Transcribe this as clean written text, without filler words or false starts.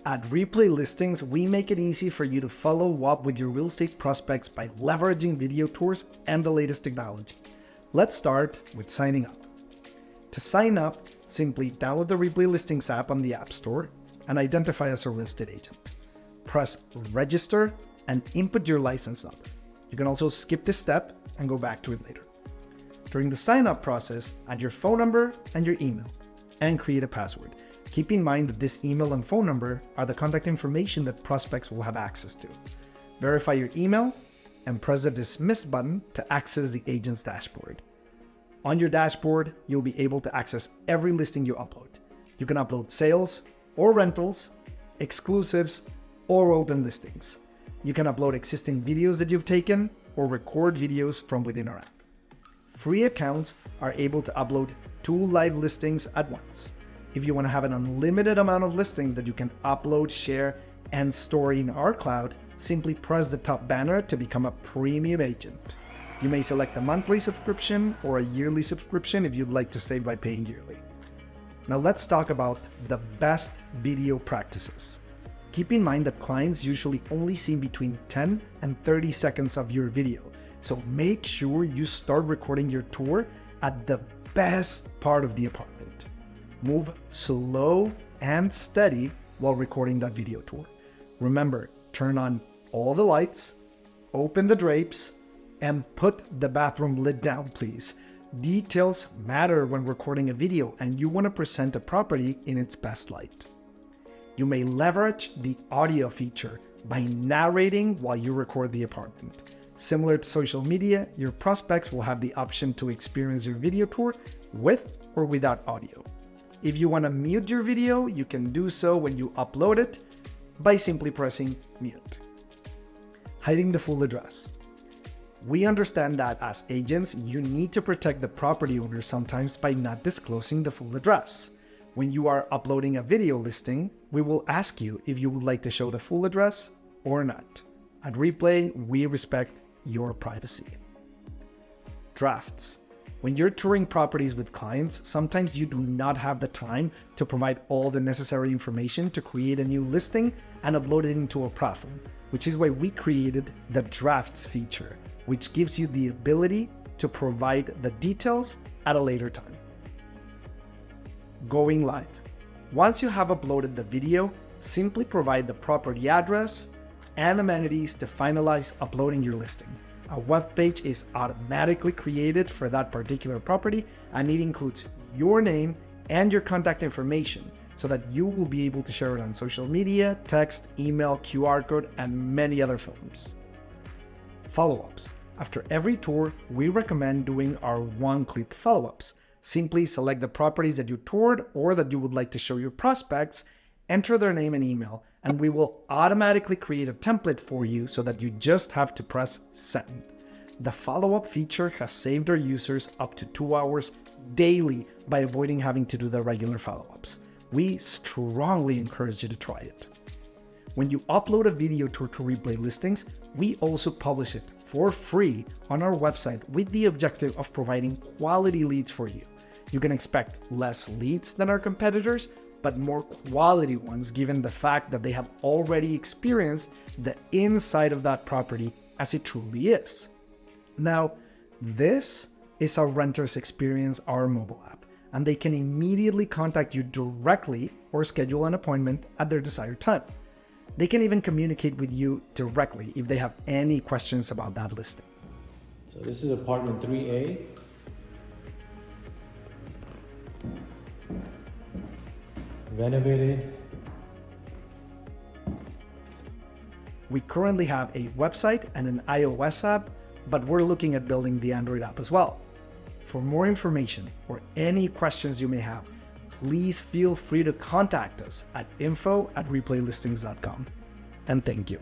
At Replay Listings, we make it easy for you to follow up with your real estate prospects by leveraging video tours and the latest technology. Let's start with signing up. To sign up, simply download the Replay Listings app on the App Store and identify as a real estate agent. Press register and input your license number. You can also skip this step and go back to it later. During the sign-up process, add your phone number and your email and create a password. Keep in mind that this email and phone number are the contact information that prospects will have access to. Verify your email and press the dismiss button to access the agent's dashboard. On your dashboard, you'll be able to access every listing you upload. You can upload sales or rentals, exclusives, or open listings. You can upload existing videos that you've taken or record videos from within our app. Free accounts are able to upload 2 live listings at once. If you want to have an unlimited amount of listings that you can upload, share, and store in our cloud, simply press the top banner to become a premium agent. You may select a monthly subscription or a yearly subscription if you'd like to save by paying yearly. Now let's talk about the best video practices. Keep in mind that clients usually only see between 10 and 30 seconds of your video, so make sure you start recording your tour at the best part of the apartment. Move slow and steady while recording that video tour. Remember, turn on all the lights, open the drapes, and put the bathroom lid down, please. Details matter when recording a video, and you want to present a property in its best light. You may leverage the audio feature by narrating while you record the apartment. Similar to social media, your prospects will have the option to experience your video tour with or without audio. If you want to mute your video, you can do so when you upload it by simply pressing mute. Hiding the full address. We understand that as agents, you need to protect the property owner sometimes by not disclosing the full address. When you are uploading a video listing, we will ask you if you would like to show the full address or not. At Replay, we respect your privacy. Drafts. When you're touring properties with clients, sometimes you do not have the time to provide all the necessary information to create a new listing and upload it into a platform, which is why we created the drafts feature, which gives you the ability to provide the details at a later time. Going live. Once you have uploaded the video, simply provide the property address and amenities to finalize uploading your listing. A web page is automatically created for that particular property, and it includes your name and your contact information so that you will be able to share it on social media, text, email, QR code, and many other forms. Follow-ups. After every tour, we recommend doing our one-click follow-ups. Simply select the properties that you toured or that you would like to show your prospects, enter their name and email, and we will automatically create a template for you so that you just have to press send. The follow-up feature has saved our users up to 2 hours daily by avoiding having to do the regular follow-ups. We strongly encourage you to try it. When you upload a video tour to Replay Listings, we also publish it for free on our website with the objective of providing quality leads for you. You can expect less leads than our competitors, but more quality ones given the fact that they have already experienced the inside of that property as it truly is. Now, this is how renters experience our mobile app, and they can immediately contact you directly or schedule an appointment at their desired time. They can even communicate with you directly if they have any questions about that listing. So this is apartment 3A. Renovated. We currently have a website and an iOS app, but we're looking at building the Android app as well. For more information or any questions you may have, please feel free to contact us at info@replaylistings.com. And thank you.